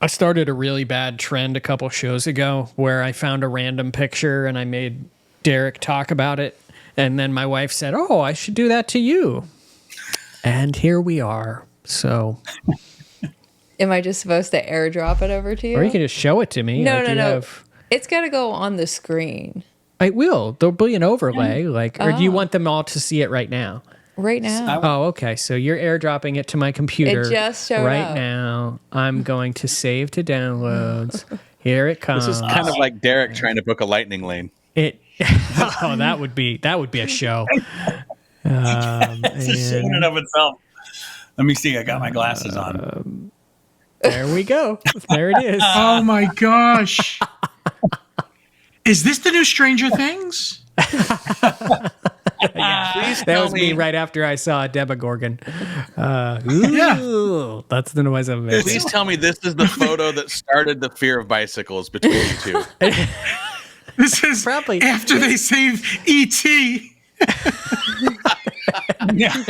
I started a really bad trend a couple shows ago where I found a random picture and I made Derek talk about it. And then my wife said, "Oh, I should do that to you." And here we are. So, am I just supposed to airdrop it over to you? Or you can just show it to me. No. It's got to go on the screen. I will. There'll be an overlay. Or do you want them all to see it right now? Right now. Oh, okay. So you're airdropping it to my computer. It just showed right up. Now. I'm going to save to downloads. Here it comes. This is kind of like Derek trying to book a lightning lane. That would be a show. It's a show in and of itself. Let me see. I got my glasses on. There we go. There it is. Oh my gosh. Is this the new Stranger Things? Yeah, that was me right after I saw a Demogorgon. That's the noise I'm making. Please tell me this is the photo that started the fear of bicycles between you two. This is probably after they save E.T. Yeah.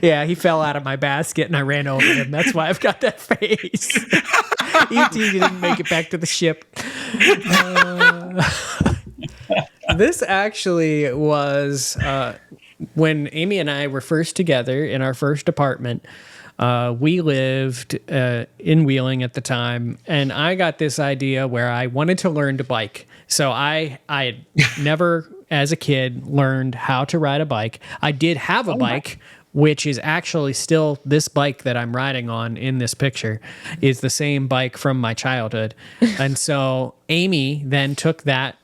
Yeah, he fell out of my basket and I ran over him. That's why I've got that face. E.T. didn't make it back to the ship. This actually was when Amy and I were first together in our first apartment. We lived in Wheeling at the time, and I got this idea where I wanted to learn to bike. So I had never, as a kid, learned how to ride a bike. I did have a bike, which is actually still this bike that I'm riding on in this picture is the same bike from my childhood. And so Amy then took that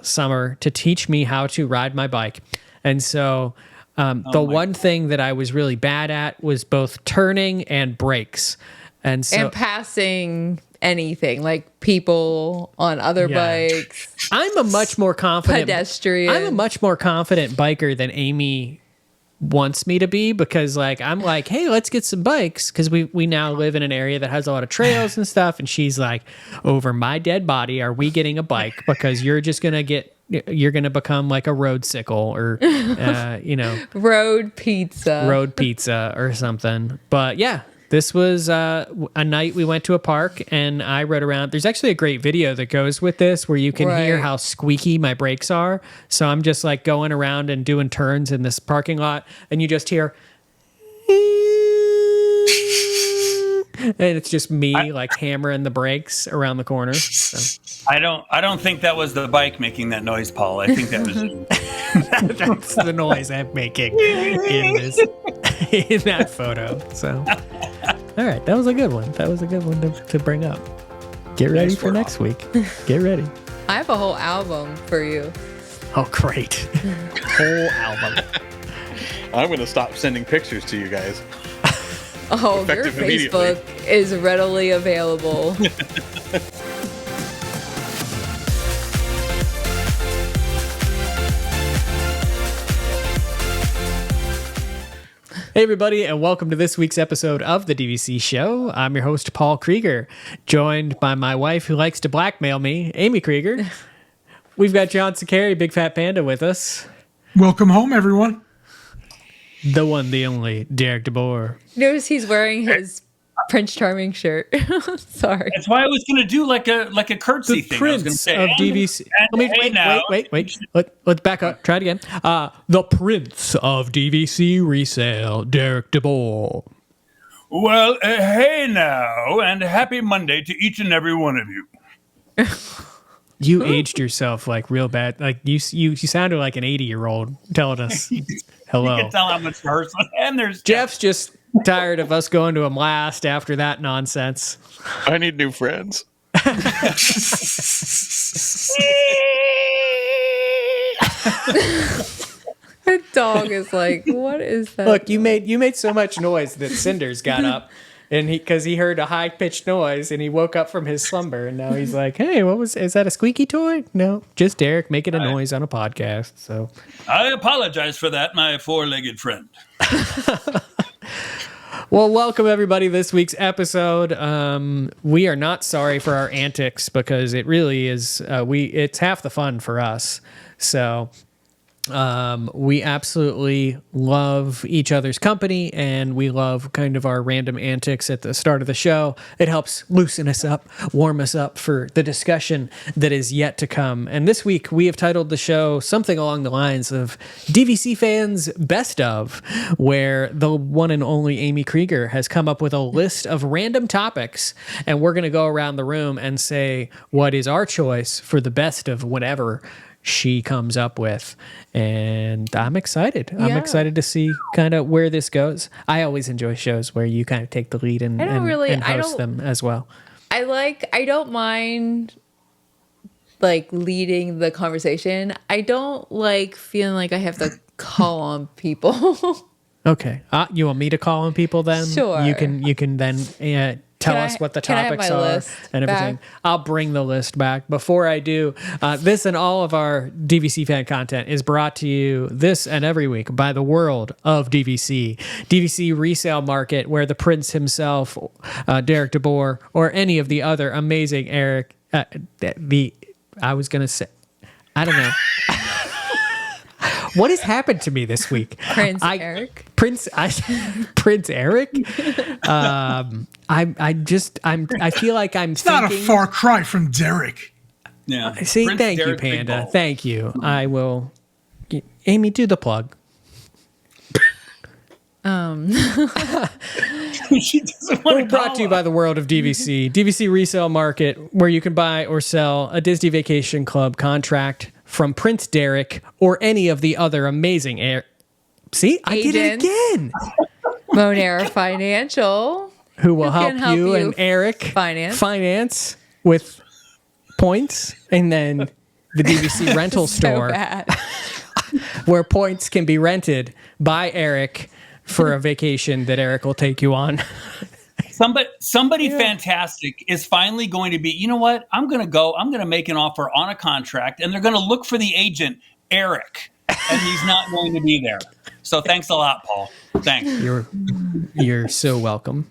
summer to teach me how to ride my bike. And so one thing that I was really bad at was both turning and brakes. And passing anything, like people on other bikes. I'm a much more confident pedestrian. I'm a much more confident biker than Amy wants me to be, because I'm like, hey, let's get some bikes, because we now live in an area that has a lot of trails and stuff, and she's like, over my dead body are we getting a bike, because you're gonna become like a roadsicle or road pizza or something. But yeah, this was a night we went to a park and I rode around. There's actually a great video that goes with this where you can hear how squeaky my brakes are. So I'm just like going around and doing turns in this parking lot, and you just hear, and it's just me like hammering the brakes around the corner. So. I don't think that was the bike making that noise, Paul. I think that was that's the noise I'm making in that photo. So, all right, that was a good one. That was a good one to bring up. Get ready for next week. Get ready. I have a whole album for you. Oh, great! Whole album. I'm going to stop sending pictures to you guys. Oh, your Facebook is readily available. Hey, everybody, and welcome to this week's episode of the DVC Show. I'm your host, Paul Krieger, joined by my wife who likes to blackmail me, Amy Krieger. We've got John Sakari, Big Fat Panda, with us. Welcome home, everyone. The one, the only, Derek DeBoer. Notice he's wearing his Prince Charming shirt. Sorry. That's why I was going to do like a curtsy thing. Prince I was going to say, of DVC. Wait. Let's back up. Try it again. The Prince of DVC resale, Derek DeBoer. Well, hey now, and happy Monday to each and every one of you. You aged yourself like real bad. Like you sounded like an 80-year-old telling us hello. You can tell how much worse. And there's Jeff's just tired of us going to him last after that nonsense. I need new friends. The dog is like, what is that? Look, you made so much noise that Cinders got up, and because he heard a high pitched noise, and he woke up from his slumber, and now he's like, hey, is that a squeaky toy? No, just Derek making a noise on a podcast. So I apologize for that, my four-legged friend. Well, welcome everybody to this week's episode. We are not sorry for our antics because it really is. It's half the fun for us. So We absolutely love each other's company, and we love kind of our random antics at the start of the show. It helps loosen us up, warm us up for the discussion that is yet to come. And this week, we have titled the show something along the lines of DVC Fans Best Of, where the one and only Amy Krieger has come up with a list of random topics, and we're going to go around the room and say what is our choice for the best of whatever she comes up with. And I'm excited. I'm excited to see kind of where this goes. I always enjoy shows where you kind of take the lead and host them as well. I don't mind like leading the conversation. I don't like feeling like I have to call on people. Okay. You want me to call on people then? Sure. You can then tell us what the topics are and everything. Back? I'll bring the list back. Before I do, this and all of our DVC fan content is brought to you this and every week by the world of DVC. DVC resale market, where the prince himself, Derek DeBoer, or any of the other amazing Eric, I was going to say, I don't know. What has happened to me this week? Prince Eric. Prince Eric. I feel like I'm. It's not a far cry from Derek. Yeah. See, Prince thank Derek you, Panda. Thank you. I will. Amy, do the plug. She doesn't want to Brought to you by the world of DVC. DVC resale market, where you can buy or sell a Disney Vacation Club contract from Prince Derek or any of the other amazing See, I did it again. Monera Financial. Who will help you and Eric finance with points, and then the DVC rental store where points can be rented by Eric for a vacation that Eric will take you on. Somebody fantastic is finally going to be, you know what? I'm going to make an offer on a contract, and they're going to look for the agent, Eric, and he's not going to be there. So thanks a lot, Paul. Thanks. You're so welcome.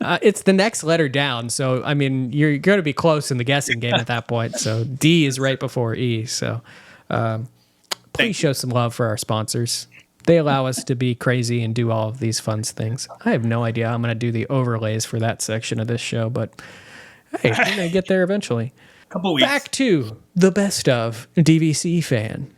It's the next letter down. So, I mean, you're going to be close in the guessing game at that point. So D is right before E. So please show some love for our sponsors. They allow us to be crazy and do all of these fun things. I have no idea how I'm going to do the overlays for that section of this show, but hey, we're going to get there eventually. Couple weeks. Back to the best of DVC fan.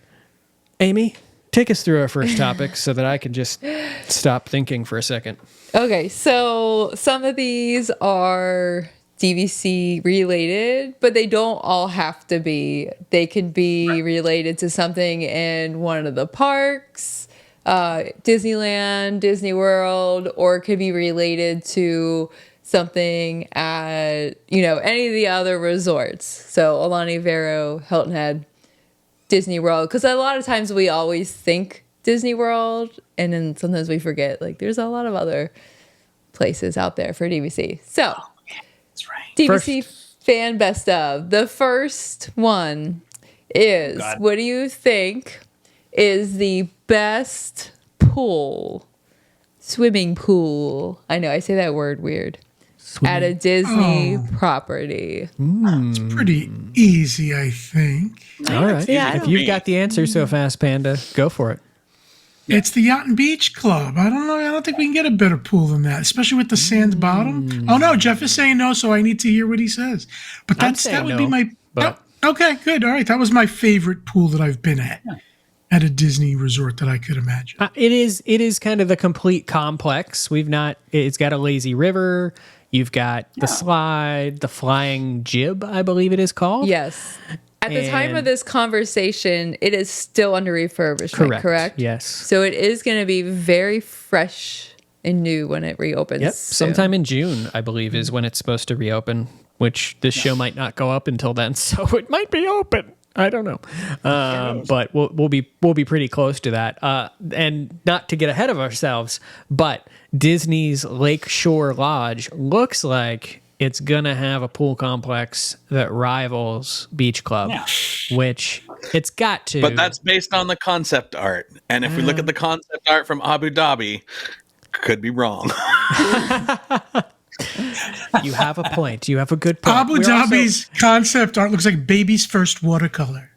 Amy, take us through our first topic so that I can just stop thinking for a second. Okay, so some of these are DVC related, but they don't all have to be. They can be related to something in one of the parks, Disneyland, Disney World, or it could be related to something at, any of the other resorts. So Alani Vero, Hilton Head, Disney World. Because a lot of times we always think Disney World, and then sometimes we forget, like, there's a lot of other places out there for DVC. So, that's right. DVC fan best of. The first one is, what do you think is the best swimming pool? I know, I say that word weird. At a Disney property. It's pretty easy, I think. All right. Yeah, if you've got the answer so fast, Panda, go for it. It's the Yacht and Beach Club. I don't know. I don't think we can get a better pool than that, especially with the sand bottom. Oh, no. Jeff is saying no, so I need to hear what he says. But that would be my... Okay, good. All right. That was my favorite pool that I've been at a Disney resort that I could imagine. It is kind of the complete complex. It's got a lazy river. You've got the slide, the flying jib, I believe it is called. Yes. At the time of this conversation, it is still under refurbishment, correct? Yes. So it is going to be very fresh and new when it reopens. Yep. soon. Sometime in June, I believe, is when it's supposed to reopen, which this show might not go up until then, so it might be open. I don't know. But we'll be pretty close to that. And not to get ahead of ourselves, but Disney's Lakeshore Lodge looks like it's going to have a pool complex that rivals Beach Club, which it's got to. But that's based on the concept art. And if we look at the concept art from Abu Dhabi, could be wrong. You have a point. You have a good point. Abu Dhabi's concept art looks like baby's first watercolor.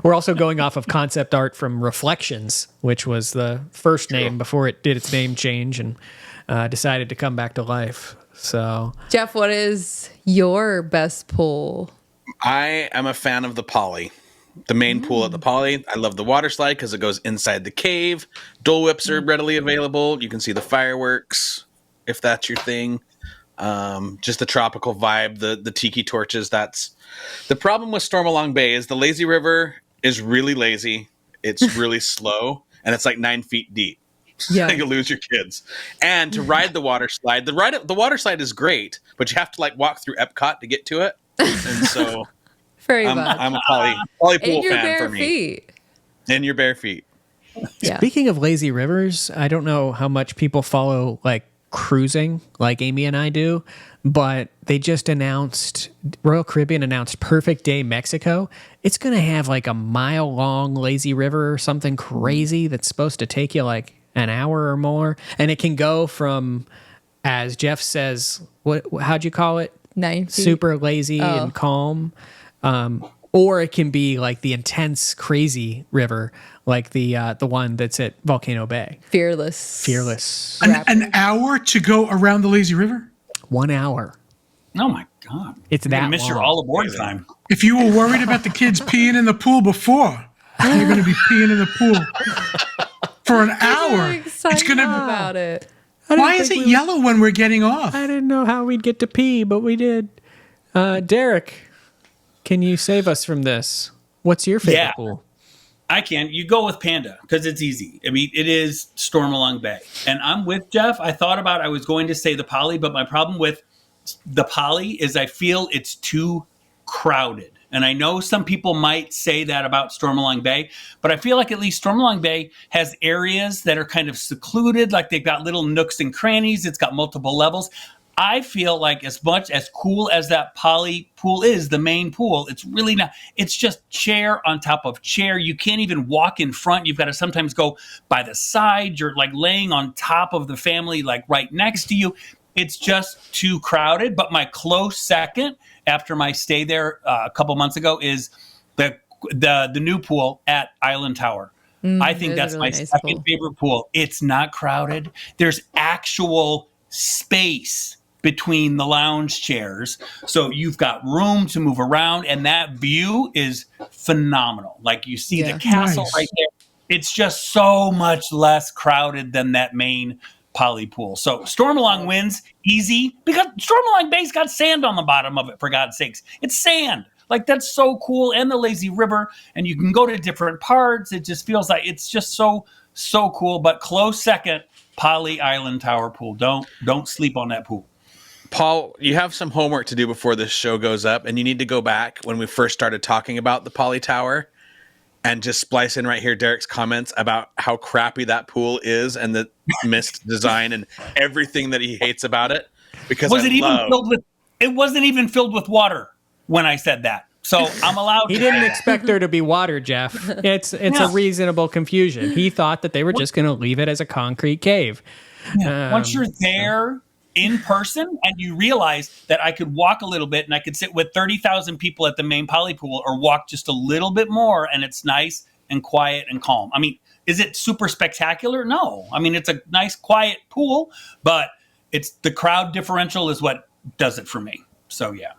We're also going off of concept art from Reflections, which was the first name before it did its name change and decided to come back to life. So, Jeff, what is your best pool? I am a fan of the Poly. The main pool at the Poly. I love the water slide because it goes inside the cave. Dole Whips are readily available. You can see the fireworks if that's your thing. Just the tropical vibe, the tiki torches. That's the problem with Stormalong Bay is the lazy river is really lazy. It's really slow, and it's like 9 feet deep. Yeah, You lose your kids. And to ride the water slide, the water slide is great, but you have to like walk through Epcot to get to it. And so very much. I'm a poly pool In your fan bare for me. feet. In your bare feet. Yeah. Speaking of lazy rivers, I don't know how much people follow like cruising like Amy and I do, but they just announced, Royal Caribbean announced Perfect Day Mexico. It's going to have like a mile-long lazy river or something crazy that's supposed to take you like an hour or more. And it can go from, as Jeff says, how'd you call it? 9 feet. Super lazy and calm. Or it can be like the intense, crazy river, like the one that's at Volcano Bay. Fearless. An hour to go around the lazy river? 1 hour. Oh my God. It's You're gonna that miss your long. all aboard time. If you were worried about the kids peeing in the pool before, you're going to be peeing in the pool for an hour. It's going to. about it. Why is it yellow when we're getting off? I didn't know how we'd get to pee, but we did. Derek, can you save us from this? What's your favorite pool? I can. You go with Panda because it's easy. I mean, it is Stormalong Bay. And I'm with Jeff. I was going to say the Poly, but my problem with the Poly is I feel it's too crowded. And I know some people might say that about Stormalong Bay, but I feel like at least Stormalong Bay has areas that are kind of secluded, like they've got little nooks and crannies. It's got multiple levels. I feel like as much as cool as that Poly pool is, the main pool, it's really not. It's just chair on top of chair. You can't even walk in front. You've got to sometimes go by the side. You're like laying on top of the family, like right next to you. It's just too crowded. But my close second after my stay there a couple months ago is the new pool at Island Tower. I think that's really my nice second pool. favorite pool. It's not crowded. There's actual space between the lounge chairs. So you've got room to move around, and that view is phenomenal. Like you see the castle right there. It's just so much less crowded than that main Poly pool. So Stormalong wins easy because Stormalong Bay's got sand on the bottom of it, for God's sakes. It's sand. Like, that's so cool. And the lazy river, and you can go to different parts. It just feels like it's just so cool. But close second, Poly Island Tower pool. Don't sleep on that pool. Paul, you have some homework to do before this show goes up, and you need to go back when we first started talking about the Poly Tower and just splice in right here Derek's comments about how crappy that pool is and the mist design and everything that he hates about it. Because it wasn't even filled with water when I said that. So I'm allowed He to. didn't expect there to be water, Jeff. It's a reasonable confusion. He thought that they were just going to leave it as a concrete cave. Once you're there in person and you realize that I could walk a little bit and I could sit with 30,000 people at the main Poly pool or walk just a little bit more and it's nice and quiet and calm. I mean, is it super spectacular? No. I mean, it's a nice quiet pool, but it's the crowd differential is what does it for me. So, yeah.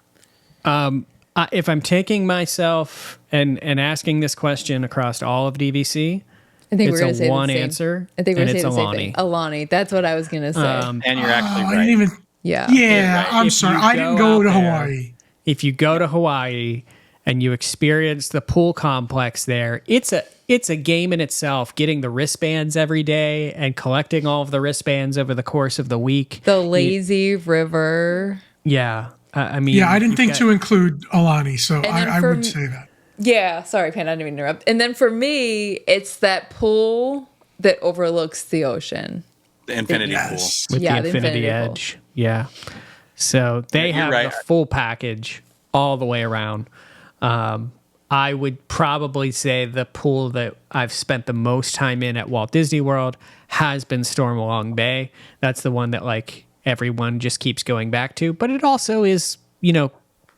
If I'm taking myself and asking this question across all of DVC, I think it's we're going to say one the same. answer. I think we're going to say the same Alani. thing. Alani. That's what I was going to say. And you're actually I right. didn't even. yeah. Yeah, right. I'm If sorry. you I didn't go go to out there- Hawaii. If you go to Hawaii and you experience the pool complex there, it's a game in itself, getting the wristbands every day and collecting all of the wristbands over the course of the week. The lazy river. Yeah. I mean, Yeah, I didn't you've think got- to include Alani, so then I for would m- say that. Yeah. Sorry, Pan. I didn't mean to interrupt. And then for me, it's that pool that overlooks the ocean. The Infinity Yes. with Yeah, the the Infinity Infinity Pool. Edge. Yeah. So they You're have right. the full package all the way around. I would probably say the pool that I've spent the most time in at Walt Disney World has been Stormalong Bay. That's the one that like everyone just keeps going back to, but it also is,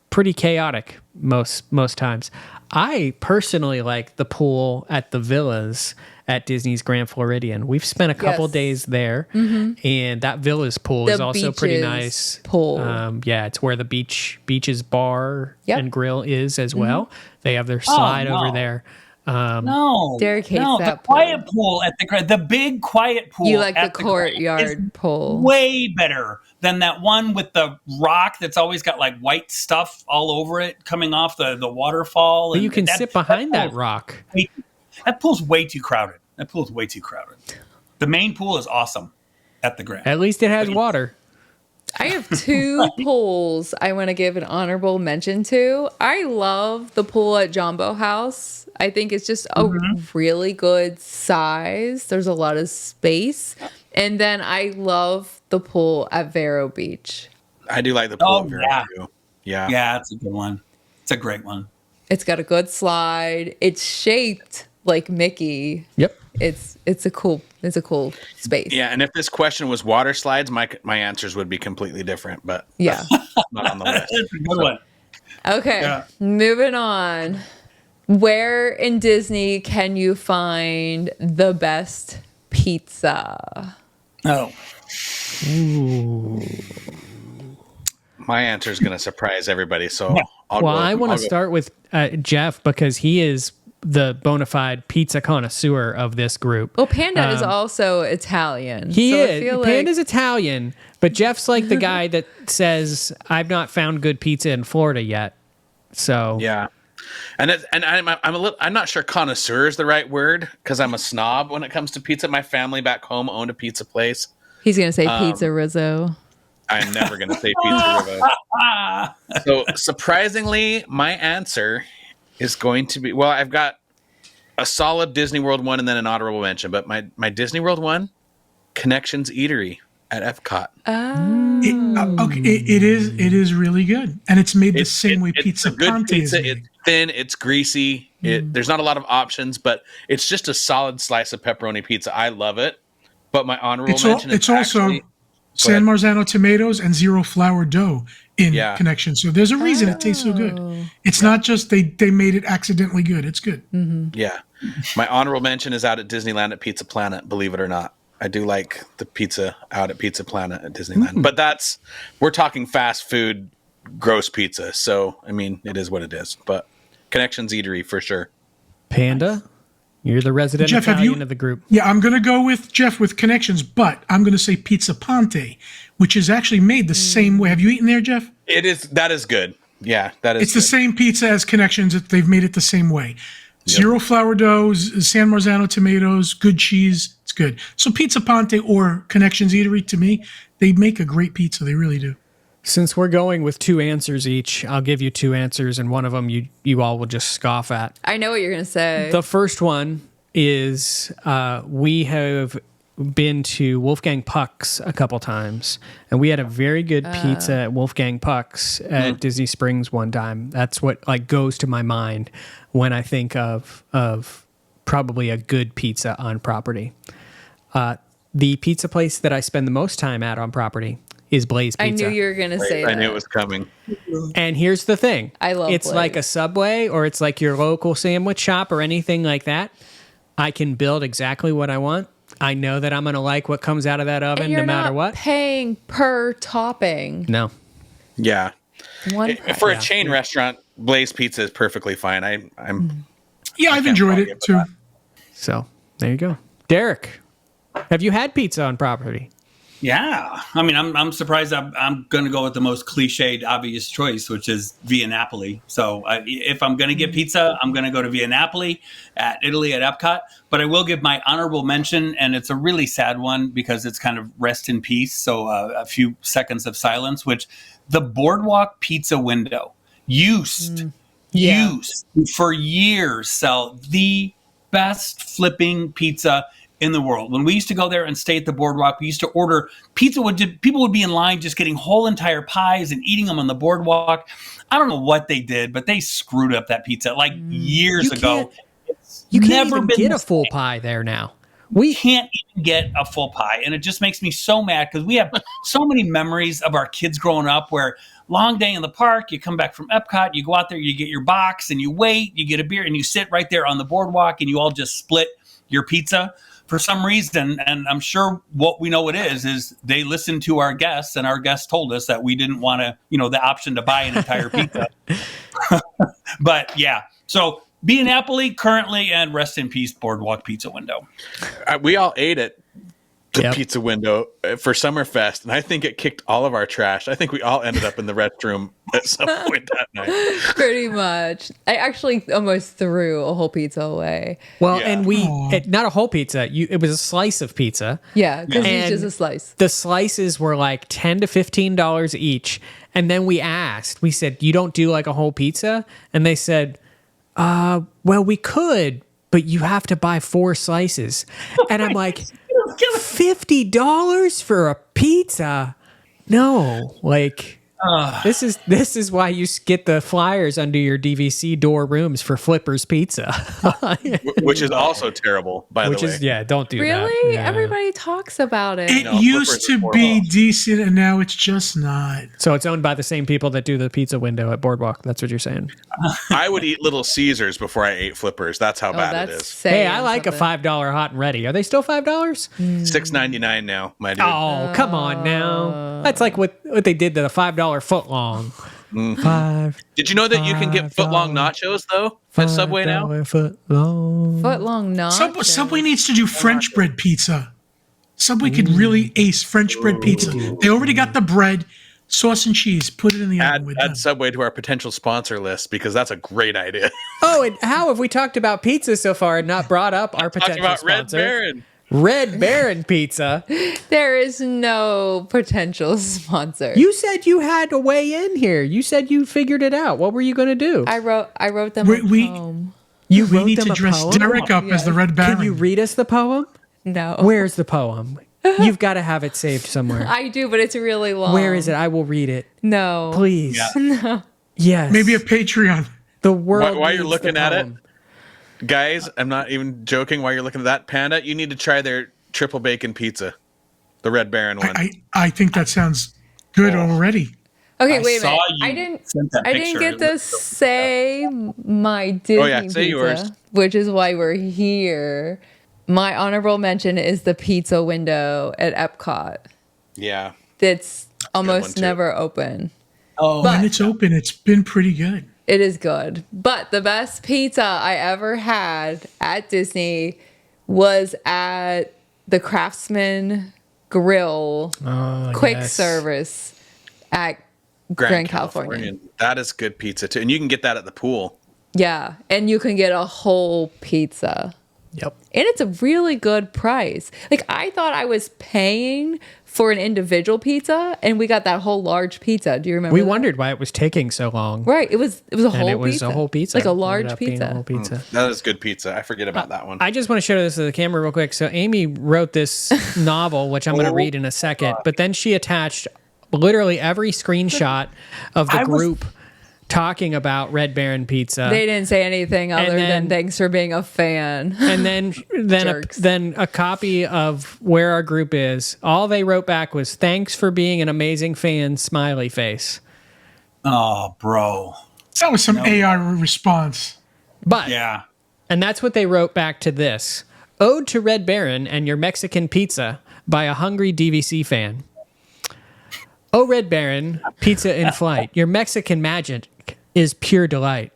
pretty chaotic most times. I personally like the pool at the villas at Disney's Grand Floridian. We've spent a couple days there, and that villas pool is also pretty nice. Pool. Yeah, it's where the beaches bar and grill is as well. They have their slide over there. No, Derek hates the quiet pool at the big quiet pool. You like the at courtyard pool? Way better than that one with the rock that's always got like white stuff all over it coming off the waterfall. But you can sit behind that rock. That pool's way too crowded. The main pool is awesome at the Grand. At least it has water. I have two pools I want to give an honorable mention to. I love the pool at Jumbo House. I think it's just a really good size. There's a lot of space. And then I love the pool at Vero Beach. I do like the pool at Vero too. Yeah, it's a good one. It's a great one. It's got a good slide. It's shaped like Mickey. Yep. It's a cool space. Yeah, and if this question was water slides, my answers would be completely different, but Yeah. not on the list. It's a good one. Okay, moving on. Where in Disney can you find the best pizza? Oh. Ooh. My answer is going to surprise everybody, so I want to start with Jeff because he is the bona fide pizza connoisseur of this group. Well, Panda is also Italian. He so is. Panda's Italian, but Jeff's like the guy that says, I've not found good pizza in Florida yet. So yeah. And I'm not sure connoisseur is the right word because I'm a snob when it comes to pizza. My family back home owned a pizza place. He's going to say Pizza Rizzo. I'm never going to say Pizza Rizzo. So surprisingly, my answer is going to be, I've got a solid Disney World one and then an honorable mention, but my Disney World one, Connections Eatery at Epcot. It is really good, and it's made the same way Pizza Ponte is made. It's thin, it's greasy. There's not a lot of options, but it's just a solid slice of pepperoni pizza. I love it. But my honorable mention it's is also San Marzano tomatoes and zero flour dough in Connection. So there's a reason it tastes so good. It's not just they made it accidentally good. It's good. Mm-hmm. Yeah. My honorable mention is out at Disneyland at Pizza Planet, believe it or not. I do like the pizza out at Pizza Planet at Disneyland. But we're talking fast food, gross pizza. So, I mean, it is what it is. But Connections Eatery for sure. Panda, you're the resident Jeff, Italian of the group. Yeah, I'm going to go with Jeff with Connections, but I'm going to say Pizza Ponte, which is actually made the same way. Have you eaten there, Jeff? That is good. Yeah, that is It's the same pizza as Connections. They've made it the same way. Zero flour dough, San Marzano tomatoes, good cheese. It's good. So Pizza Ponte or Connections Eatery, to me, they make a great pizza. They really do. Since we're going with 2 answers each, I'll give you 2 answers, and one of them you all will just scoff at. I know what you're going to say. The first one is we have been to Wolfgang Puck's a couple times, and we had a very good pizza at Wolfgang Puck's at Disney Springs one time. That's what goes to my mind when I think of probably a good pizza on property. The pizza place that I spend the most time at on property is Blaze Pizza. I knew you were going to say that. I knew it was coming. And here's the thing. I love it's Blaze. like a Subway or it's like your local sandwich shop or anything like that. I can build exactly what I want. I know that I'm going to like what comes out of that oven and you're no matter not what. Paying per topping. No. Yeah. One For a chain restaurant, Blaze Pizza is perfectly fine. I've enjoyed it too. So there you go. Derek, have you had pizza on property? Yeah, I mean, I'm surprised. I'm going to go with the most cliched, obvious choice, which is Via Napoli. So if I'm going to get pizza, I'm going to go to Via Napoli at Italy at Epcot. But I will give my honorable mention, and it's a really sad one because it's kind of rest in peace. So a few seconds of silence, which the Boardwalk Pizza window used for years sell the best flipping pizza in the world. When we used to go there and stay at the Boardwalk, we used to order pizza. People would be in line just getting whole entire pies and eating them on the Boardwalk. I don't know what they did, but they screwed up that pizza years ago. You can't even get a full pie there now. We can't even get a full pie. And it just makes me so mad because we have so many memories of our kids growing up where long day in the park, you come back from Epcot, you go out there, you get your box and you wait, you get a beer and you sit right there on the boardwalk and you all just split your pizza. For some reason, and I'm sure what we know it is they listened to our guests and our guests told us that we didn't want to, the option to buy an entire pizza. But yeah, so be in Napoli currently and rest in peace, Boardwalk Pizza Window. We all ate at the pizza window for Summerfest, and I think it kicked all of our trash. I think we all ended up in the restroom at some point that night. Pretty much. I actually almost threw a whole pizza away. Well, and not a whole pizza. It was a slice of pizza. Yeah, because it's just a slice. The slices were like $10 to $15 each. And then we said, you don't do like a whole pizza? And they said, well, we could, but you have to buy 4 slices. And I'm like, $50 for a pizza? No, like this is why you get the flyers under your DVC door rooms for Flipper's Pizza, which is also terrible. By the way, don't do that. Really, Yeah. Everybody talks about it. It used to be decent, and now it's just not. So it's owned by the same people that do the pizza window at Boardwalk. That's what you're saying. I would eat Little Caesars before I ate Flippers. That's how bad it is. Hey, I like a $5 hot and ready. Are they still $5? $6.99 now, my dude. Oh, come on now. That's like what they did to the $5 foot long. Did you know that you can get foot long nachos though at Subway now? Foot long nachos. Subway needs to do French bread pizza. Subway could really ace French bread pizza. They already got the bread, sauce and cheese. Put it in the oven with them. Add Subway to our potential sponsor list because that's a great idea. Oh, and how have we talked about pizza so far and not brought up our potential sponsor? Red Baron. Red Baron Pizza. There is no potential sponsor. You said you had a way in here. You said you figured it out. What were you going to do? I wrote them a poem. We need to dress Derek up as the Red Baron. Can you read us the poem? No. Where's the poem? You've got to have it saved somewhere. I do, but it's really long. Where is it? I will read it. No. Please. Yeah. No. Yes. Maybe a Patreon. The world. While you're looking at it, guys, I'm not even joking. While you're looking at that, Panda, you need to try their triple bacon pizza, the Red Baron one. I think that sounds good already. Okay, wait a minute. I didn't get to say my Disney say pizza, yours. which is why we're here. My honorable mention is the pizza window at Epcot. Yeah. That's almost never open. Oh, when it's open, it's been pretty good. It is good. But the best pizza I ever had at Disney was at the Craftsman Grill quick service at Grand California. That is good pizza too. And you can get that at the pool. Yeah. And you can get a whole pizza. Yep. And it's a really good price. Like, I thought I was paying for an individual pizza, and we got that whole large pizza. Do you remember? We wondered why it was taking so long. Right. It was a whole pizza. And it was a whole pizza. Like a large pizza. A whole pizza. That is good pizza. I forget about that one. I just want to show this to the camera real quick. So Amy wrote this novel, which I'm going to read in a second, but then she attached literally every screenshot of the group talking about Red Baron Pizza. They didn't say anything other than thanks for being a fan. And then a copy of where our group is. All they wrote back was thanks for being an amazing fan, smiley face. Oh, bro. That was some AI response. But yeah. And that's what they wrote back to this. Ode to Red Baron and your Mexican pizza by a hungry DVC fan. Oh, Red Baron, pizza in flight. Your Mexican magic is pure delight.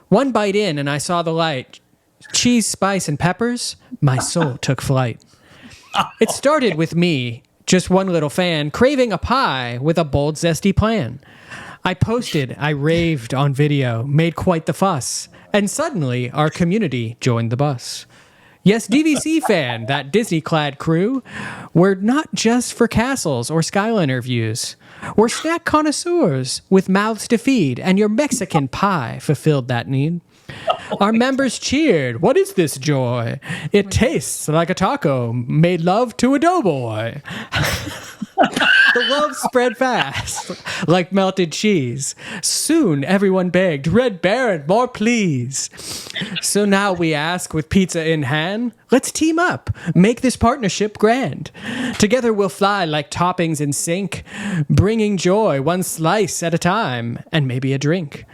One bite in and I saw the light. Cheese, spice, and peppers, my soul took flight. It started with me, just one little fan, craving a pie with a bold, zesty plan. I posted, I raved on video, made quite the fuss, and suddenly our community joined the bus. Yes, DVC fan, that Disney-clad crew, we're not just for castles or Skyliner views. We're snack connoisseurs with mouths to feed, and your Mexican pie fulfilled that need. Our members cheered, what is this joy? It tastes like a taco made love to a doughboy. The love spread fast, like melted cheese. Soon everyone begged, Red Baron, more please. So now we ask, with pizza in hand, let's team up, make this partnership grand. Together we'll fly like toppings in sync, bringing joy one slice at a time, and maybe a drink.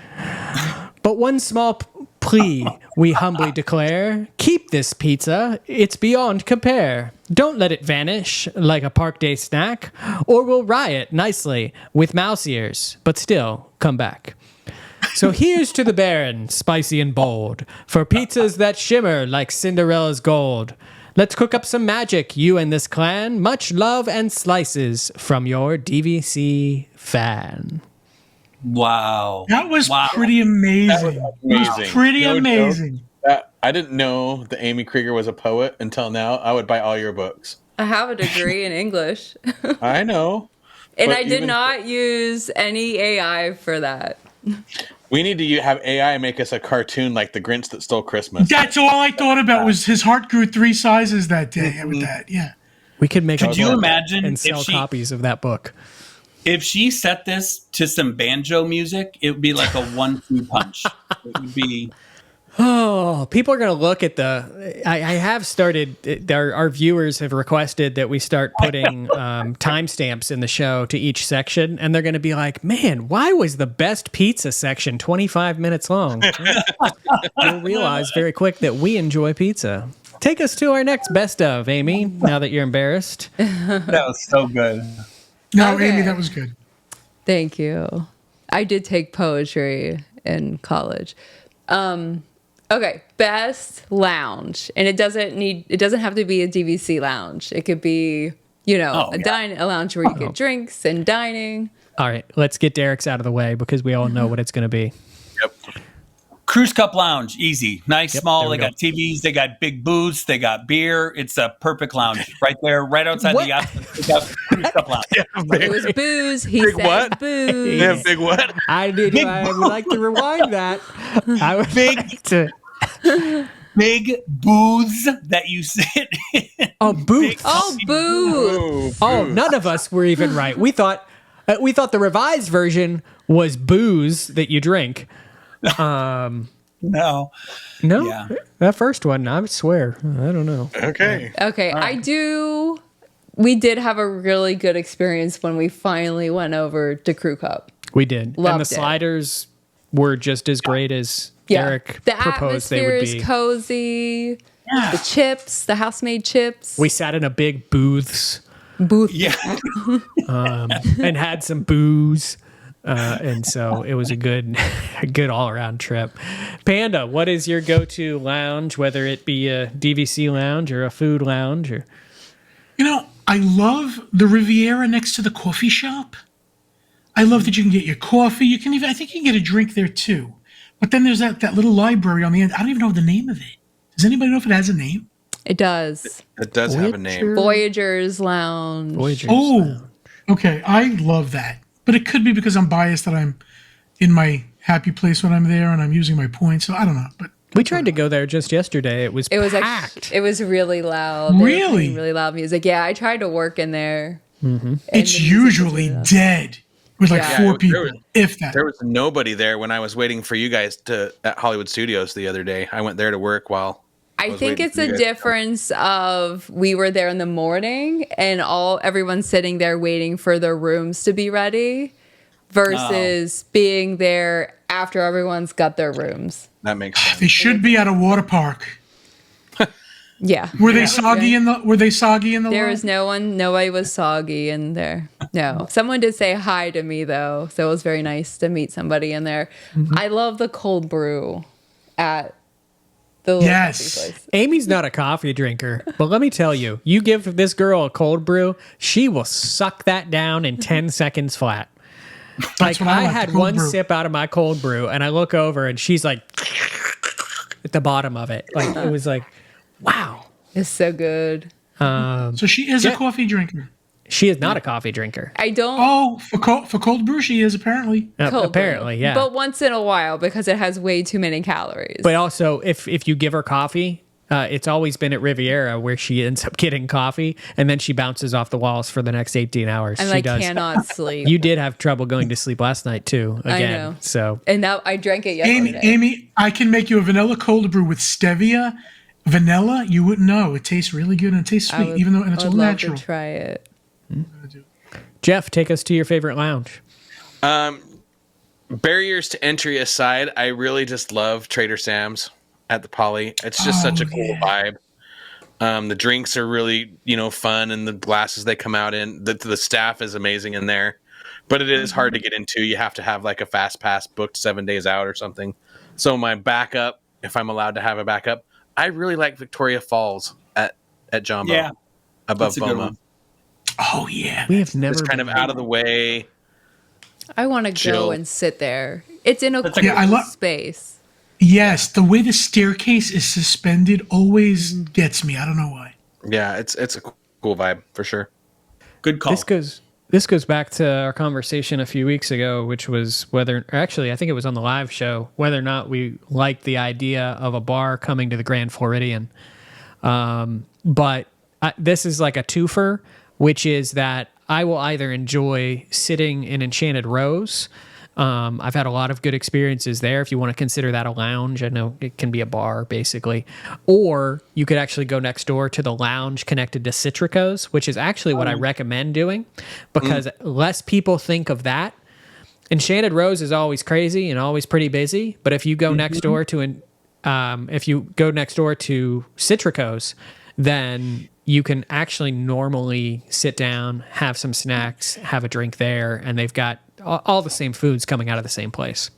But one small plea we humbly declare, keep this pizza, it's beyond compare. Don't let it vanish like a park day snack, or we'll riot nicely with mouse ears, but still come back. So here's to the Baron, spicy and bold, for pizzas that shimmer like Cinderella's gold. Let's cook up some magic, you and this clan. Much love and slices from your DVC fan. Wow. That was pretty amazing. It was pretty amazing. I didn't know that Amy Krieger was a poet until now. I would buy all your books. I have a degree in English. I know. And I did not use any AI for that. We need to have AI make us a cartoon like The Grinch That Stole Christmas. That's all I thought about was his heart grew 3 sizes that day with that. Yeah. We could make Could you imagine and sell copies of that book. If she set this to some banjo music, it would be like a 1-2 punch. It would be... Oh, people are going to look at I have started, our viewers have requested that we start putting timestamps in the show to each section, and they're going to be like, man, why was the best pizza section 25 minutes long? You'll realize very quick that we enjoy pizza. Take us to our next best of, Amy, now that you're embarrassed. That was so good. No, okay. Amy, that was good. Thank you. I did take poetry in college. Okay, best lounge, and it doesn't have to be a DVC lounge. It could be, a lounge where you get drinks and dining. All right, let's get Derek's out of the way because we all know what it's going to be. Yep. Cruise Cup Lounge, easy, nice, small. They got TVs, they got big booths, they got beer. It's a perfect lounge right there, right outside the yacht. Cruise Cup Lounge. It was booze. He big said what? booze. Yeah, big what? I would like to rewind that. I would like to. Big booths that you sit in. Oh, booths. Oh, booths. Oh, none of us were even right. We thought the revised version was booze that you drink. No. Yeah. That first one, I swear, I don't know. Okay. Right. We did have a really good experience when we finally went over to Crew Cup. We did. Loved and the sliders were just as great as Derek proposed they would be. The atmosphere is cozy. Yeah. The chips, the house-made chips. We sat in a big booth. Yeah. And had some booze. And so it was a good all-around trip. Panda, what is your go-to lounge, whether it be a DVC lounge or a food lounge? Or I love the Riviera next to the coffee shop. I love that you can get your coffee. I think you can get a drink there too. But then there's that little library on the end. I don't even know the name of it. Does anybody know if it has a name? It does. It does have a name. Voyager's Lounge. Okay. I love that. But it could be because I'm biased that I'm in my happy place when I'm there and I'm using my points. So I don't know. But we tried to go there just yesterday. It was packed. It was really loud. Really? Really loud music. Yeah, I tried to work in there. Mm-hmm. It's usually dead with 4 people, if that. There was nobody there when I was waiting for you guys at Hollywood Studios the other day. I went there to work while I think it's a difference of we were there in the morning and everyone's sitting there waiting for their rooms to be ready versus being there after everyone's got their rooms. That makes sense. They should be at a water park. Yeah. Were they soggy in the There line? was nobody was soggy in there. No. Someone did say hi to me though, so it was very nice to meet somebody in there. Mm-hmm. I love the cold brew at the little coffee place. Amy's not a coffee drinker, but let me tell you, you give this girl a cold brew, she will suck that down in 10 seconds flat. Like I had one sip out of my cold brew and I look over and she's like at the bottom of it. Like it was like, wow. It's so good. So she is a coffee drinker. She is not a coffee drinker. I don't. Oh, for cold brew, she is apparently. Apparently, yeah. But once in a while because it has way too many calories. But also, if you give her coffee, It's always been at Riviera where she ends up getting coffee and then she bounces off the walls for the next 18 hours. And she I does. cannot sleep. You did have trouble going to sleep last night too. Again, I know. So and now I drank it yesterday. Amy, I can make you a vanilla cold brew with stevia, vanilla. You wouldn't know. It tastes really good and it tastes sweet, even though it's all natural. I would love to try it. Jeff, take us to your favorite lounge. Barriers to entry aside, I really just love Trader Sam's at the Poly. It's just such a cool vibe. The drinks are really, fun, and the glasses they come out in. The staff is amazing in there, but it is hard to get into. You have to have like a fast pass booked 7 days out or something. So my backup, if I'm allowed to have a backup, I really like Victoria Falls at Jumbo, above Boma. Oh yeah, we have never. It's kind of out of the way. I want to go and sit there. It's in a cool space. Yes, the way the staircase is suspended always gets me. I don't know why. Yeah, it's a cool vibe for sure. Good call. This goes back to our conversation a few weeks ago, which was I think it was on the live show, whether or not we liked the idea of a bar coming to the Grand Floridian. But this is like a twofer, which is that I will either enjoy sitting in Enchanted Rose. I've had a lot of good experiences there. If you want to consider that a lounge, I know it can be a bar basically, or you could actually go next door to the lounge connected to Citrico's, which is actually what I recommend doing because less people think of that. Enchanted Rose is always crazy and always pretty busy, but if you go next door to Citrico's, then you can actually normally sit down, have some snacks, have a drink there, and they've got all the same foods coming out of the same place.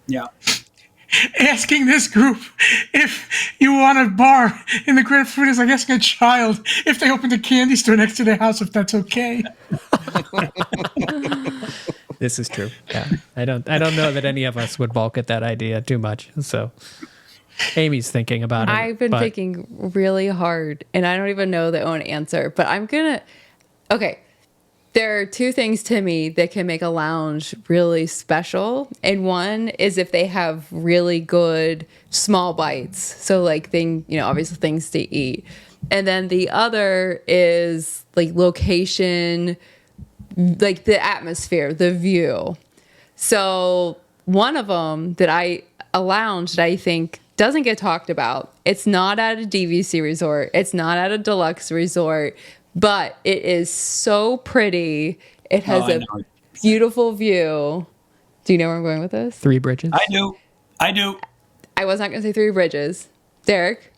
Yeah. Asking this group if you want a bar in the Grand Floridian is like asking a child if they opened a candy store next to their house, if that's okay. This is true. Yeah. I don't know that any of us would balk at that idea too much. So Amy's thinking about it. I've been thinking really hard, and I don't even know the own answer, but okay. There are two things to me that can make a lounge really special. And one is if they have really good small bites. So like obviously things to eat. And then the other is like location, like the atmosphere, the view. So one of them a lounge that I think doesn't get talked about. It's not at a DVC resort. It's not at a deluxe resort. But it is so pretty. It has a beautiful view. Do you know where I'm going with this? Three Bridges? I do. I was not going to say Three Bridges. Derek?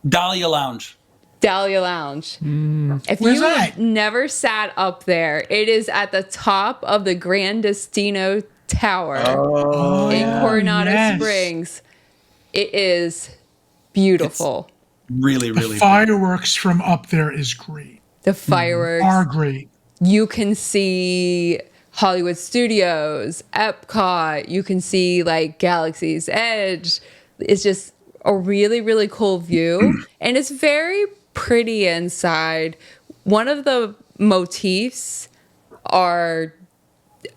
Dahlia Lounge. If Where's you that? never sat up there, it is at the top of the Gran Destino Tower in Coronado Springs. It is beautiful. It's really, really the fireworks from up there is great. The fireworks are great. You can see Hollywood Studios, Epcot. You can see like Galaxy's Edge. It's just a really, really cool view. And it's very pretty inside. One of the motifs are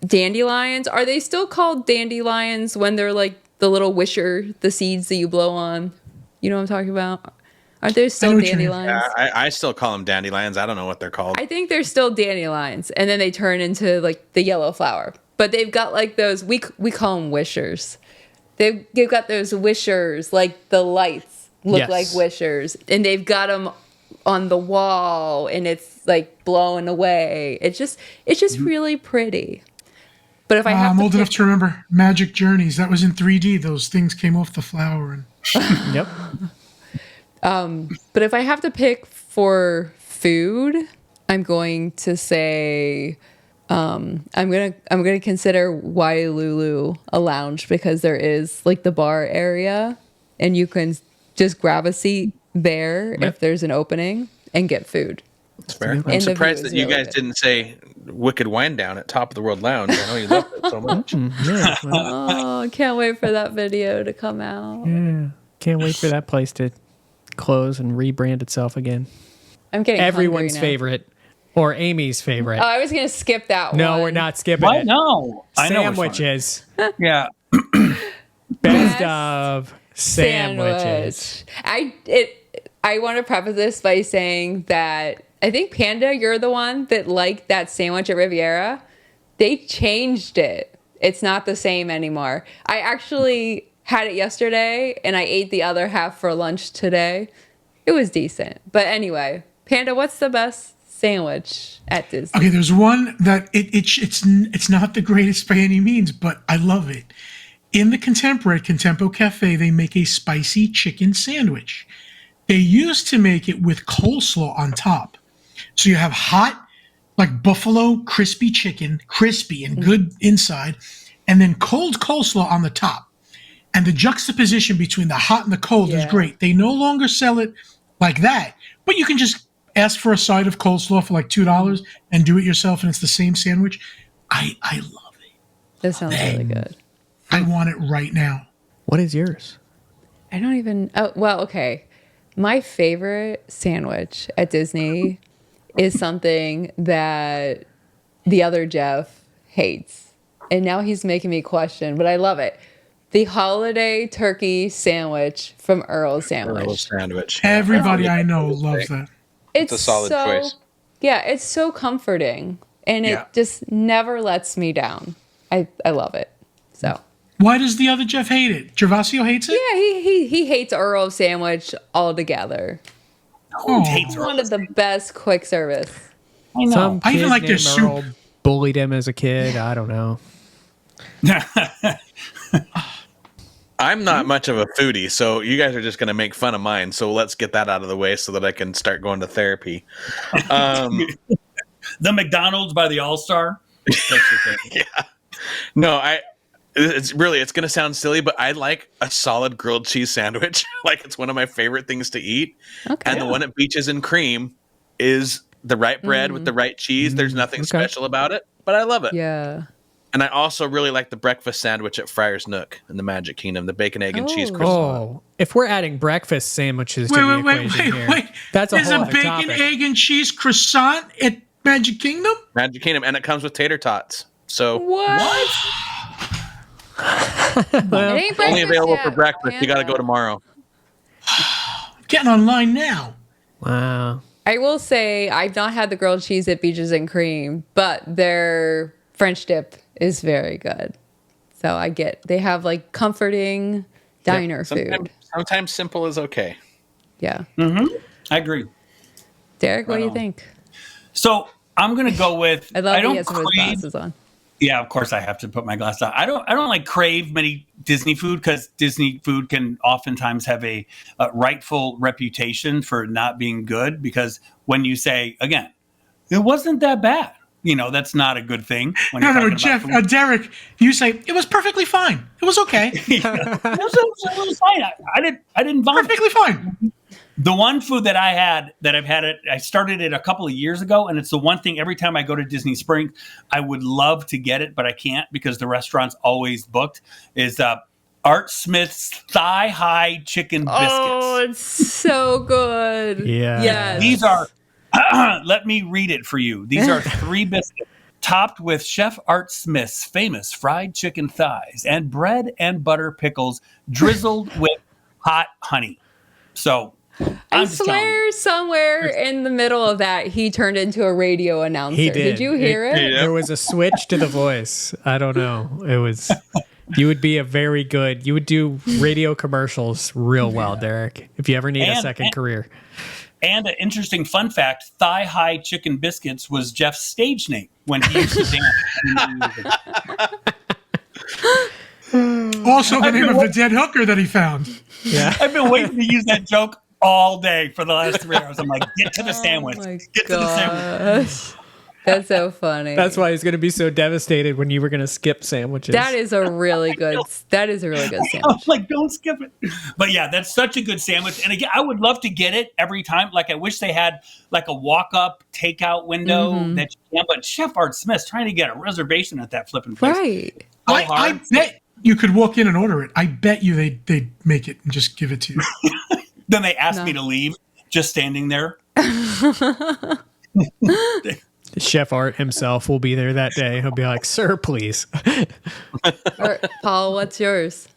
dandelions. Are they still called dandelions when they're like the little the seeds that you blow on? You know what I'm talking about? Aren't there still dandelions? Yeah, I still call them dandelions. I don't know what they're called. I think they're still dandelions, and then they turn into like the yellow flower. But they've got like those, we call them wishers. They've got those wishers, like the lights look like wishers, and they've got them on the wall, and it's like blowing away. It's just really pretty. But if I'm old enough to remember Magic Journeys. That was in 3D. Those things came off the flower. And Yep. But if I have to pick for food, I'm going to say I'm gonna consider Wailulu a lounge because there is like the bar area, and you can just grab a seat there if there's an opening and get food. That's fair. I'm surprised that you guys didn't say Wicked Wine Down at Top of the World Lounge. I know you love it so much. Oh, can't wait for that video to come out. Yeah, can't wait for that place to close and rebrand itself again. I'm getting everyone's favorite or Amy's favorite. Oh, I was gonna skip that one. No, we're not skipping it. No, sandwiches. Yeah. Best of sandwiches. I want to preface this by saying that I think Panda, you're the one that liked that sandwich at Riviera. They changed it. It's not the same anymore. I actually had it yesterday and I ate the other half for lunch today. It was decent. But anyway, Panda, what's the best sandwich at Disney? Okay, there's one that it's not the greatest by any means, but I love it. In the Contemporary Contempo Cafe, they make a spicy chicken sandwich. They used to make it with coleslaw on top. So you have hot, like buffalo crispy chicken, crispy and good inside, and then cold coleslaw on the top. And the juxtaposition between the hot and the cold is great. They no longer sell it like that, but you can just ask for a side of coleslaw for like $2 and do it yourself, and it's the same sandwich. I love it. That sounds really good. I want it right now. What is yours? I don't even. Oh, well, okay. My favorite sandwich at Disney is something that the other Jeff hates. And now he's making me question, but I love it. The holiday turkey sandwich from Earl's Sandwich. Earl's Sandwich. Everybody I know loves that. It's a solid choice. Yeah, it's so comforting. And it just never lets me down. I love it. So. Why does the other Jeff hate it? Gervasio hates it? Yeah, he hates Earl's Sandwich altogether. Who hates One of the best quick service. I know. Some I even kid like their named soup. Earl bullied him as a kid. I don't know. I'm not much of a foodie, so you guys are just going to make fun of mine. So let's get that out of the way so that I can start going to therapy. The McDonald's by the All-Star. That's your thing. Yeah. No, it's going to sound silly, but I like a solid grilled cheese sandwich. Like, it's one of my favorite things to eat. Okay. And the one at Beaches and Cream is the right bread with the right cheese. There's nothing special about it, but I love it. Yeah. And I also really like the breakfast sandwich at Friar's Nook in the Magic Kingdom, the bacon, egg, and cheese croissant. Oh, if we're adding breakfast sandwiches to the equation here, that's a There's whole a other bacon, topic. egg, and cheese croissant at Magic Kingdom? Magic Kingdom, and it comes with tater tots. So What? It ain't only breakfast available yet, for breakfast. You got to go tomorrow. Getting online now. Wow. I will say I've not had the grilled cheese at Beaches and Cream, but their French dip is very good. So they have like comforting diner food. Sometimes simple is okay. Yeah. I agree. Derek, what do you think? So I'm going to go with. I love I that he don't has his glasses on. Yeah, of course I have to put my glasses on. I don't like crave many Disney food because Disney food can oftentimes have a rightful reputation for not being good. Because when you say again, it wasn't that bad. You know, that's not a good thing. When No, Jeff, Derek, you say, it was perfectly fine. It was okay. it was fine. I didn't vomit. Perfectly fine. The one food that I started it a couple of years ago, and it's the one thing every time I go to Disney Springs, I would love to get it, but I can't because the restaurant's always booked, is Art Smith's thigh-high chicken biscuits. Oh, it's so good. Yeah. Yes. These are, let me read it for you. These are 3 biscuits topped with Chef Art Smith's famous fried chicken thighs and bread and butter pickles drizzled with hot honey. So I swear somewhere in the middle of that, he turned into a radio announcer. He did. Did you hear it? There was a switch to the voice. I don't know. It was. You would be you would do radio commercials real well, Derek, if you ever need a second career. And an interesting fun fact, thigh-high chicken biscuits was Jeff's stage name when he used to dance. Also the name of the dead hooker that he found. Yeah. I've been waiting to use that joke all day for the last 3 hours. I'm like, get to the sandwich. Oh my Get to the sandwich. That's so funny. That's why he's going to be so devastated when you were going to skip sandwiches. That is a really good I'm sandwich. like, don't skip it. But yeah, that's such a good sandwich. And again, I would love to get it every time. Like, I wish they had like a walk-up takeout window that you can. But Chef Art Smith's trying to get a reservation at that flipping place. Right. I bet you could walk in and order it. I bet you they'd make it and just give it to you. Then they asked me to leave, just standing there. Chef Art himself will be there that day. He'll be like, "Sir, please." Paul, what's yours?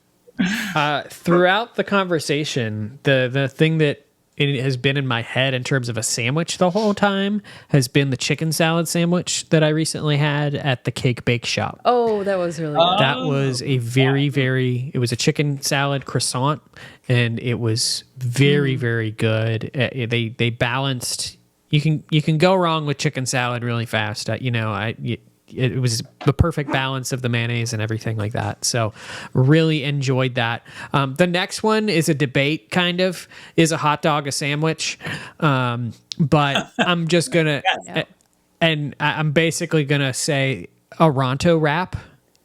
Throughout the conversation, the thing that it has been in my head in terms of a sandwich the whole time has been the chicken salad sandwich that I recently had at the Cake Bake Shop. Oh, that was really good. That was a it was a chicken salad croissant, and it was very, very good. They balanced. You can go wrong with chicken salad really fast. It was the perfect balance of the mayonnaise and everything like that. So really enjoyed that. The next one is a debate, kind of. Is a hot dog a sandwich? But I'm just going to, and I'm basically going to say a Ronto wrap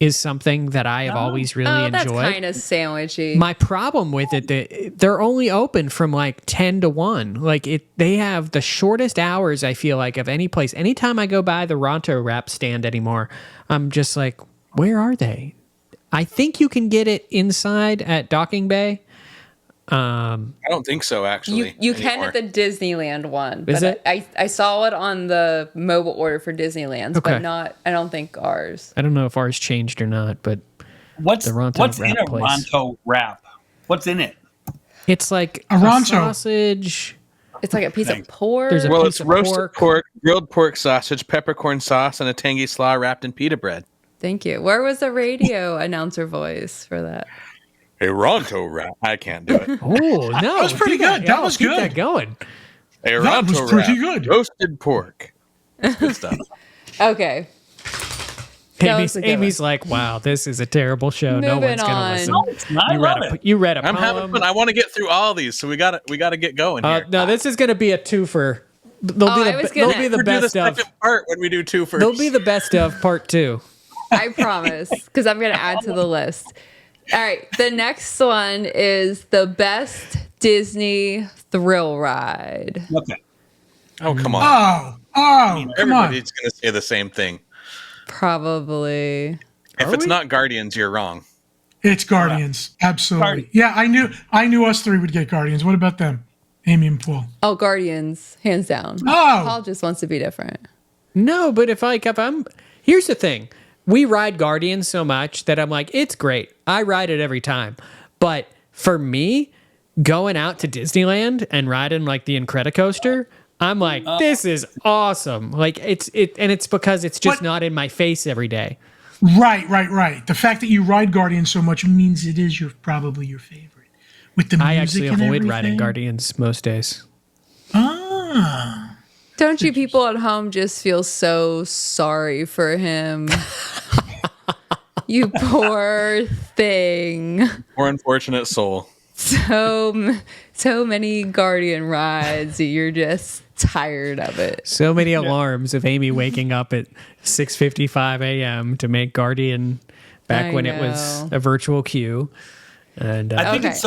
is something that I have always really enjoyed. That's kind of sandwichy. My problem with it, they're only open from like 10 to 1. Like they have the shortest hours, I feel like, of any place. Anytime I go by the Ronto wrap stand anymore, I'm just like, where are they? I think you can get it inside at Docking Bay. I don't think so, actually. You can at the Disneyland one. Is but it? I saw it on the mobile order for Disneyland's, but I don't think ours. I don't know if ours changed or not, but what's the Ronto what's wrap in a place. Ronto wrap? What's in it? It's like A Ronto. sausage. It's like a piece of pork. There's a Well, piece it's of roasted pork, grilled pork sausage, peppercorn sauce, and a tangy slaw wrapped in pita bread. Thank you. Where was the radio announcer voice for that? A Ronto wrap. I can't do it. Oh no, That was pretty good. That was keep good. that going. A That was Ronto pretty wrap. good. Roasted pork. It's good stuff. Okay. That was a good Amy's like, wow, this is a terrible show. No Moving one's gonna on. listen. No, it's not. I love it. You read a I'm poem. having fun. I want to get through all these, so we got to get going here. No, this is gonna be a twofer. They'll I was gonna- be the We'll do the best of. second part when we do two first. They'll be the best of part 2. I promise, because I'm going to add to the list. All right. The next one is the best Disney thrill ride. Okay. Oh, come on. Oh, come on. Everybody's going to say the same thing. Probably. If it's not Guardians, you're wrong. It's Guardians. Absolutely. Guardians. Yeah, I knew us three would get Guardians. What about them? Amy and Paul. Oh, Guardians, hands down. Oh. Paul just wants to be different. No, but if I'm here's the thing. We ride Guardians so much that I'm like, it's great. I ride it every time. But for me, going out to Disneyland and riding like the Incredicoaster, I'm like, this is awesome. Like it's because it's just not in my face every day. Right. The fact that you ride Guardians so much means it is probably your favorite. With the music I actually and avoid everything. riding Guardians most days. Ah. Don't you people at home just feel so sorry for him? You poor thing. Poor unfortunate soul. So many Guardian rides. You're just tired of it. So many alarms of Amy waking up at 6:55 a.m. to make Guardian back when it was a virtual queue. And I think it's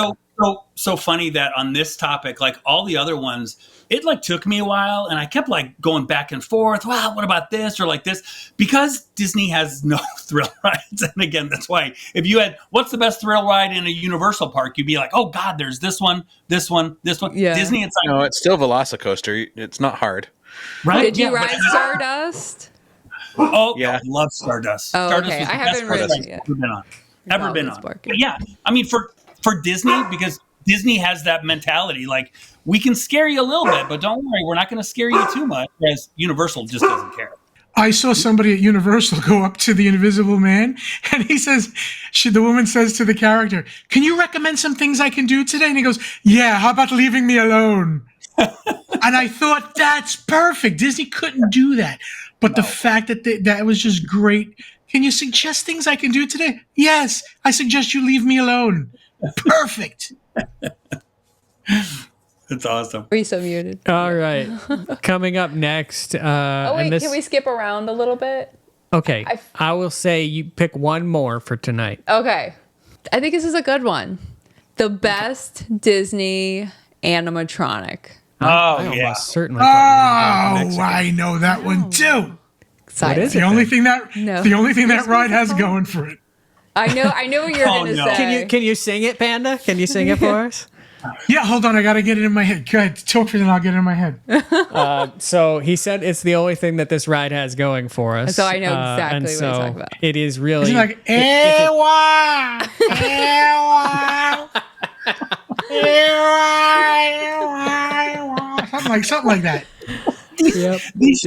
so funny that on this topic, like all the other ones, it like took me a while and I kept like going back and forth. Wow, what about this or like this? Because Disney has no thrill rides. And again, that's why if you had, what's the best thrill ride in a Universal park? You'd be like, oh God, there's this one. Yeah. Disney, it's like, No, it's still Velocicoaster. It's not hard. right? Did you Yeah, ride Stardust? Oh, Yeah. I love Stardust. Oh, Stardust okay. was the I best haven't ride ridden I've it yet. ever been on. Ever been it's on. barking. But yeah, I mean, for Disney, because Disney has that mentality, like we can scare you a little bit, but don't worry, we're not going to scare you too much, whereas Universal just doesn't care. I saw somebody at Universal go up to the Invisible Man, and he says, the woman says to the character, "Can you recommend some things I can do today?" And he goes, "Yeah, how about leaving me alone?" And I thought, that's perfect. Disney couldn't do that. But the fact that that was just great. Can you suggest things I can do today? Yes, I suggest you leave me alone. Perfect. That's awesome. Are you so muted? all right, coming up next. Oh, wait, can we skip around a little bit? Okay, I will say you pick one more for tonight. Okay. I think this is a good one. The best Disney animatronic. Oh, yeah. Almost certainly. Oh, thought you were gonna go I know that one too. Excited. is The it only then? thing that No. the only thing that ride has going for it. I know what you're Oh, going to no. say. Can you sing it, Panda? Can you sing it for us? Yeah, hold on, I gotta get it in my head. Go ahead, talk for it and I'll get it in my head. So he said it's the only thing that this ride has going for us. So I know exactly and what he's so talking about. It is really It's like ewa, ewa, ewa, ewa, something like that. Yep. These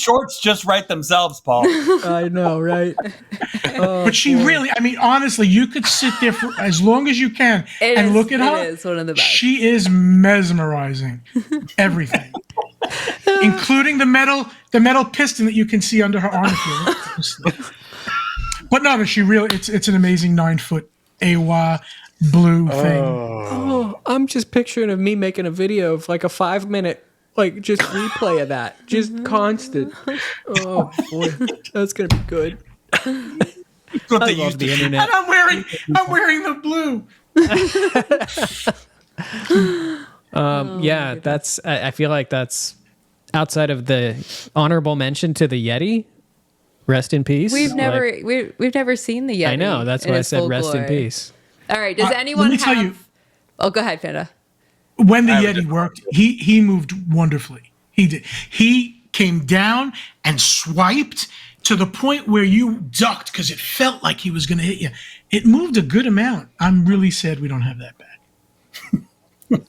shorts just write themselves, Paul. I know, right? But she really, I mean, honestly, you could sit there for as long as you can and look at her. It is one of the best. She is mesmerizing. Everything, including the metal piston that you can see under her arm. But no, she really, it's an amazing 9-foot AWA blue thing. Oh, I'm just picturing of me making a video of like a 5-minute. Like, just replay of that. Just constant. Oh, boy. That's going to be good. I love the internet. And I'm wearing the blue. Yeah, that's... I feel like that's outside of the honorable mention to the Yeti. Rest in peace. We've never seen the Yeti. I know. That's why I said rest in peace. All right. Does anyone have... Tell you, oh, go ahead, Panda. When the Yeti worked, he moved wonderfully. He did. He came down and swiped to the point where you ducked because it felt like he was going to hit you. It moved a good amount. I'm really sad we don't have that back.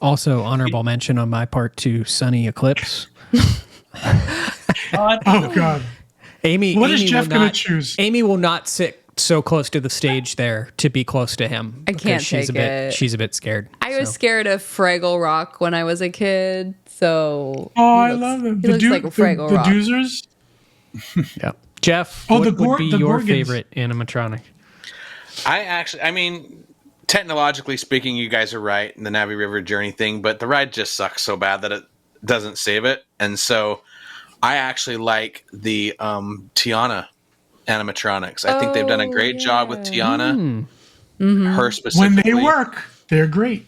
Also, honorable mention on my part to Sunny Eclipse. Oh, God. Amy. What is Jeff going to choose? Amy will not sit so close to the stage there to be close to him. I can't take it. She's a bit scared. I was scared of Fraggle Rock when I was a kid, so I love them. He looks like a Fraggle Rock. The Doozers? Yeah. Jeff, what would be your favorite animatronic? I mean, technologically speaking, you guys are right in the Navi River Journey thing, but the ride just sucks so bad that it doesn't save it. And so I actually like the Tiana animatronics. I think they've done a great job with Tiana. Her specifically. When they work, they're great.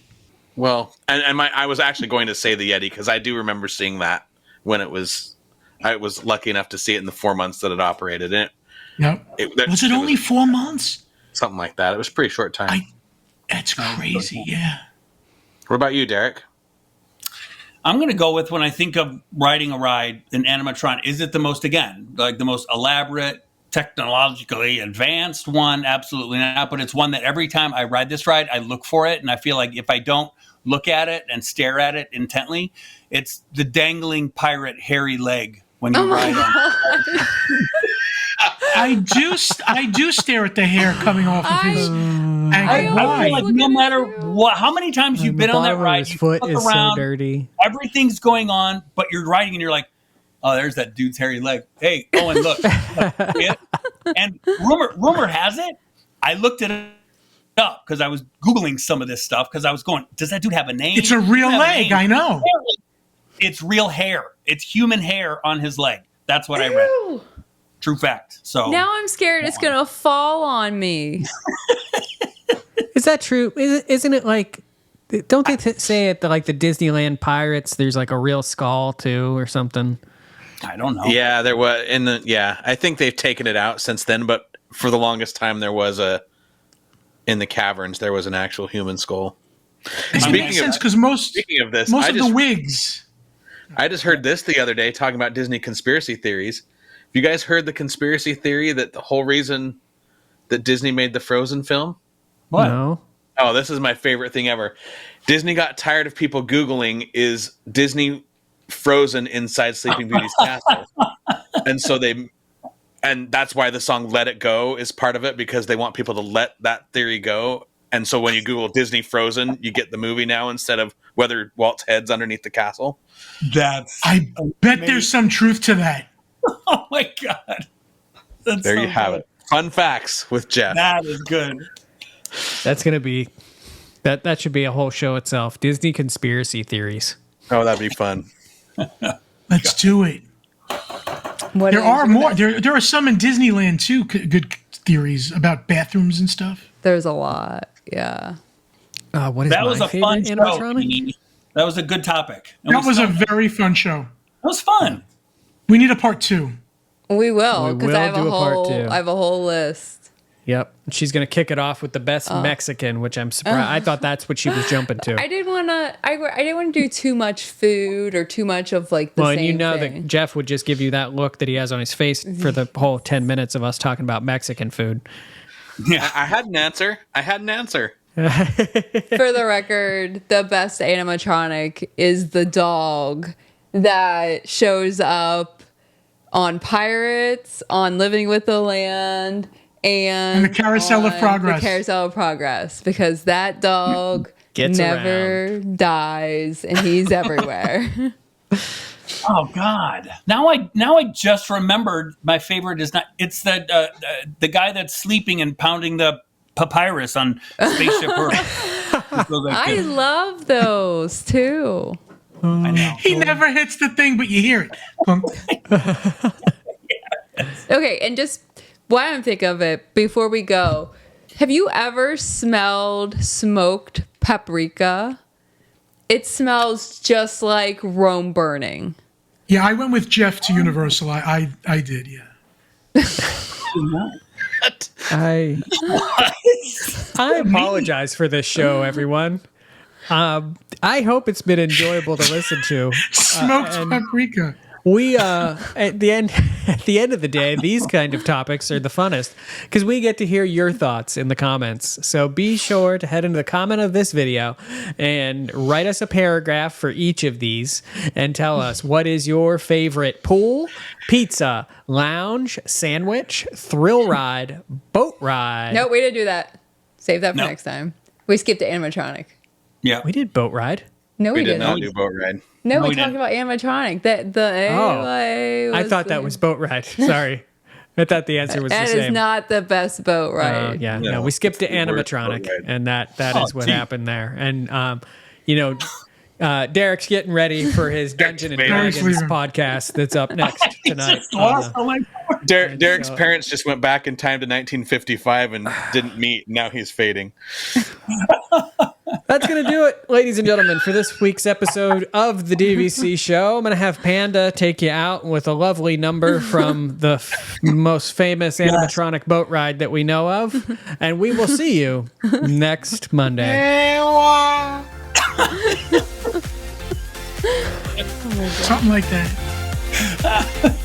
Well, I was actually going to say the Yeti because I do remember seeing that when I was lucky enough to see it in the 4 months that it operated. And was it only 4 months? Something like that. It was a pretty short time. That's crazy. Yeah. What about you, Derek? I'm going to go with when I think of riding a ride, an animatronic. Is it the most elaborate, technologically advanced one? Absolutely not. But it's one that every time I ride this ride, I look for it. And I feel like if I don't look at it and stare at it intently, it's the dangling pirate hairy leg when you ride on it. I do stare at the hair coming off of his ankle. I feel like no matter what, how many times you've been on that ride, his foot is around, so dirty. Everything's going on, but you're riding and you're like, oh, there's that dude's hairy leg. Hey, Owen, look. And rumor has it, I looked it up because I was Googling some of this stuff because I was going, does that dude have a name? It's a real leg, I know. It's real hair. It's human hair on his leg. That's what I read. True fact. So now I'm scared it's going to fall on me. Is that true? Isn't it like, don't they say at the Disneyland Pirates, there's like a real skull too or something? I don't know. Yeah, there was I think they've taken it out since then, but for the longest time there was in the caverns there was an actual human skull. It makes sense because most of the wigs. I just heard this the other day talking about Disney conspiracy theories. Have you guys heard the conspiracy theory that the whole reason that Disney made the Frozen film? What? No. Oh, this is my favorite thing ever. Disney got tired of people Googling, is Disney frozen inside Sleeping Beauty's castle? And that's why the song Let It Go is part of it, because they want people to let that theory go. And so when you Google Disney Frozen, you get the movie now instead of whether Walt's head's underneath the castle. I bet there's some truth to that. Oh my God. There you have it. Fun facts with Jeff. That is good. That's going to be, that should be a whole show itself. Disney conspiracy theories. Oh, that'd be fun. Let's do it. There are more. There are some in Disneyland too. Good theories about bathrooms and stuff. There's a lot. Yeah. What is that was my a fun show. animatronic? That was a good topic. That was a very fun show. That was fun. We need a part 2. We will, because I have do a part 2. I have a whole list. Yep. She's going to kick it off with the best Mexican, which I'm surprised. I thought that's what she was jumping to. I didn't want to do too much food or too much of the same and you know thing. that Jeff would just give you that look that he has on his face for the whole 10 minutes of us talking about Mexican food. Yeah, I had an answer. For the record, the best animatronic is the dog that shows up on Pirates, on Living with the Land, and the Carousel of Progress. The Carousel of Progress, because that dog never dies, and he's everywhere. Oh God! Now I just remembered my favorite is not. It's the guy that's sleeping and pounding the papyrus on Spaceship Earth. I love those too. I know. He never hits the thing, but you hear it. Okay, and just while I'm thinking of it, before we go, have you ever smelled smoked paprika? It smells just like Rome burning. Yeah, I went with Jeff to Universal. I did, yeah. I apologize for this show, everyone. I hope it's been enjoyable to listen to. Smoked paprika. We at the end of the day, these kind of topics are the funnest because we get to hear your thoughts in the comments. So be sure to head into the comment of this video and write us a paragraph for each of these and tell us what is your favorite pool, pizza, lounge, sandwich, thrill ride, boat ride. No, we didn't do that. Save that for next time. We skipped to animatronic. Yeah, we did boat ride. No, we did didn't. not do boat ride. No, we talked about animatronic. I thought that was boat ride. Sorry. I thought the answer was the same. That is not the best boat ride. No, we skipped to animatronic, and that is what happened there. And, Derek's getting ready for his Dungeon and Dragons podcast that's up next tonight. Derek's parents just went back in time to 1955 and didn't meet. Now he's fading. That's going to do it, ladies and gentlemen, for this week's episode of the DVC Show. I'm going to have Panda take you out with a lovely number from the most famous animatronic boat ride that we know of. And we will see you next Monday. Something like that.